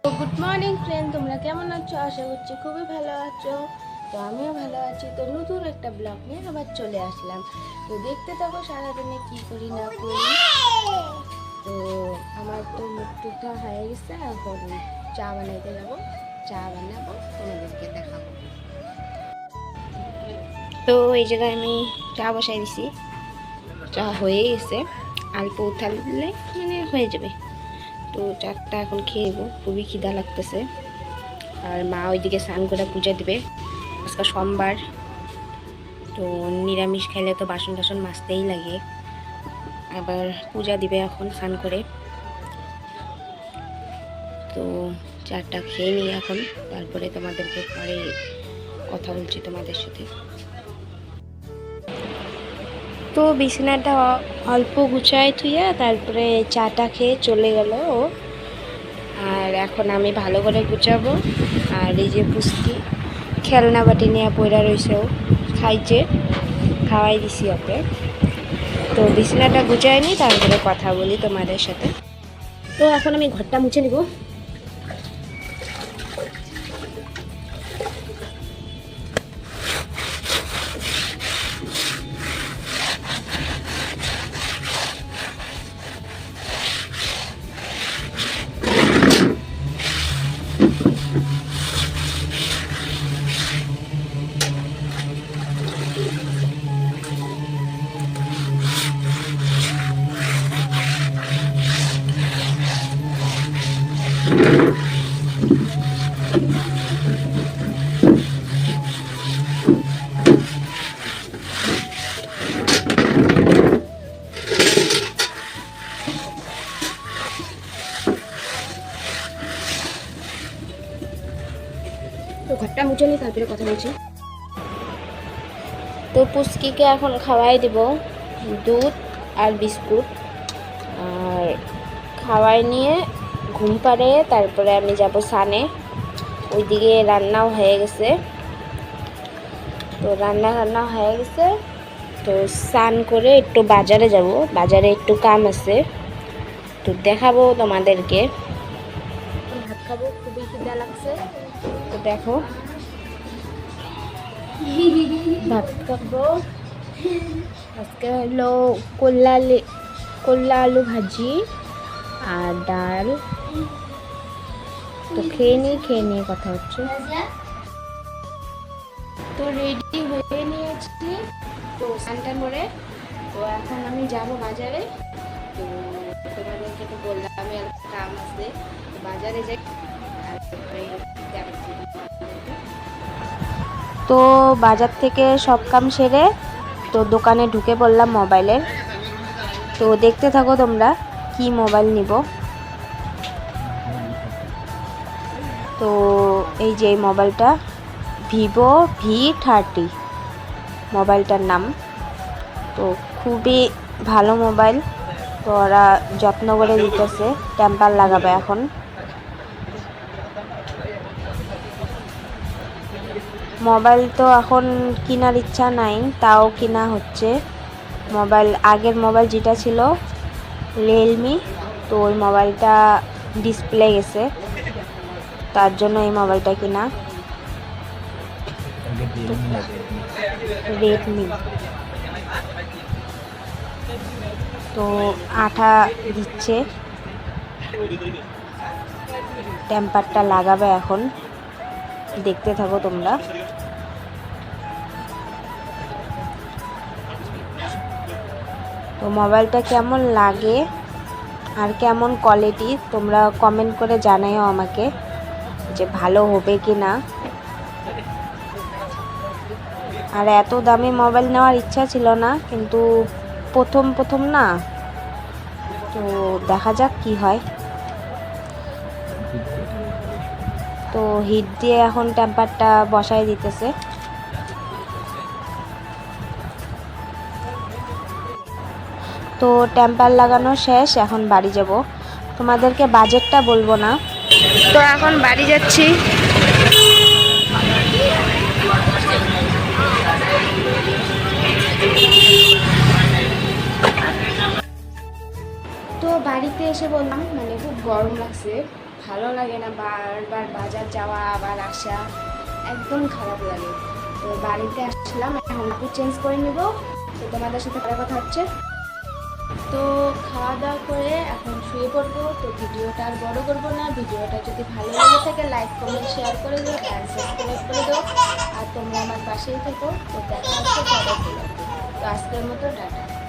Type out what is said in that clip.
Good morning friend, তোমরা কেমন আছো? আশা করছি খুবই ভালো আছো। তো আমিও ভালো আছি। তো নতুন একটা ব্লগ নিয়ে আবার চলে আসলাম। তো দেখতে থাকো সারাদিনে কি করি না করি। তো আমার তো মুখ টুকটা হয়ে গেছে, এখন চা বানাইতে যাবো। চা বানাবো, তোমাদেরকে দেখাবো। তো এই জায়গায় আমি চা বসাই দিছি। চা হয়ে গেছে, অল্প উঠালে মানে হয়ে যাবে। তো চারটা এখন খেয়ে নেবো, খুবই খিদা লাগতেছে। আর মা ওইদিকে স্নান করে পূজা দিবে। আজকে সোমবার, তো নিরামিষ খাইলে তো বাসন টাসন মাজতেই লাগে। আবার পূজা দিবে এখন স্নান করে। তো চারটা খেয়ে নিই এখন, তারপরে তোমাদেরকে পরে কথা বলছি তোমাদের সাথে। তো বিছানাটা অল্প গুছায় থুইয়া তারপরে চাটা খেয়ে চলে গেল ও। আর এখন আমি ভালো করে গুছাবো। আর এই যে পুষ্টি খেলনা বাটি নিয়ে পড়া রয়েছে, ও খাইছে, খাওয়াই দিছি ওকে। তো বিছানাটা গুছাই নি, তারপরে কথা বলি তোমাদের সাথে। তো এখন আমি ঘরটা মুছে নিব। তো ঘরটা মুছে নিই, তারপরে কথা বলছি। তো পুচকিকে এখন খাওয়াই দেব দুধ আর বিস্কুট। আর খাওয়াই নিয়ে ঘুম পাড়ে তারপরে আমি যাব সানে। ওইদিকে রান্নাও হয়ে গেছে। তো রান্না হয়ে গেছে। তো স্নান করে একটু বাজারে যাব, বাজারে একটু কাম আছে, তো দেখাবো তোমাদেরকে। ভাত খাবো, খুবই খিদা লাগছে। তো দেখো ভাত খাবো। আজকে হলো করলা আলু ভাজি আর ডাল। তো খেয়ে নিয়ে কথা হচ্ছে। তো রেডি হয়ে নিয়েছি, তো স্নান করে। তো এখন আমি যাব বাজারে। তো তোমাদেরকে তো বললাম আমি কাম আছে, তো বাজারে যাই। তো বাজার থেকে সব কাম সেরে তো দোকানে ঢুকে পড়লাম মোবাইলের। তো দেখতে থাকো তোমরা কি মোবাইল নিব। তো এই যে এই মোবাইলটা ভিভো V30 মোবাইলটার নাম। তো খুবই ভালো মোবাইল। তো ওরা যত্ন করে দিতেছে, টেম্পার লাগাবে এখন। মোবাইল তো এখন কেনার ইচ্ছা নাই, তাও কিনা হচ্ছে মোবাইল। আগের মোবাইল যেটা ছিল রিয়েলমি, তো ওই মোবাইলটা ডিসপ্লে গেছে, তার জন্য এই মোবাইলটা কিনা। রেডমি। তো আঠা দিচ্ছে, টেম্পারটা লাগাবে এখন। দেখতে থাকো তোমরা। তো মোবাইলটা কেমন লাগে আর কেমন কোয়ালিটি তোমরা কমেন্ট করে জানাইও আমাকে, যে ভালো হবে কি না। আর এত দামি মোবাইল নেওয়ার ইচ্ছা ছিল না, কিন্তু প্রথম না, তো দেখা যাক কি হয়। তো হিট দিয়ে এখন টেম্পারটা বসাই দিতেছে। তো টেম্পার লাগানো শেষ, এখন বাড়ি যাব। তোমাদেরকে বাজেটটা বলবো না। তো এখন বাড়ি যাচ্ছি। তো বাড়িতে এসে বললাম মানে খুব গরম লাগছে, ভালো লাগে না, বারবার বাজার যাওয়া আবার আসা একদম খারাপ লাগে। তো বাড়িতে আসলাম, এখন একটু চেঞ্জ করে নিব। তো তোমাদের সাথে পরে কথা হচ্ছে। তো খাওয়া দাওয়া করে এখন শুয়ে পড়বো। তো ভিডিওটা আর বড় করবো না। ভিডিওটা যদি ভালো লেগে থাকে লাইক কমেন্ট শেয়ার করে দিও, অ্যান্ড সাবস্ক্রাইব করে দিও। আর তোমরা আমার পাশেই থেকো। তো দেখা হচ্ছে পরের ভিডিওতে। তো আজকের মতো টাটা।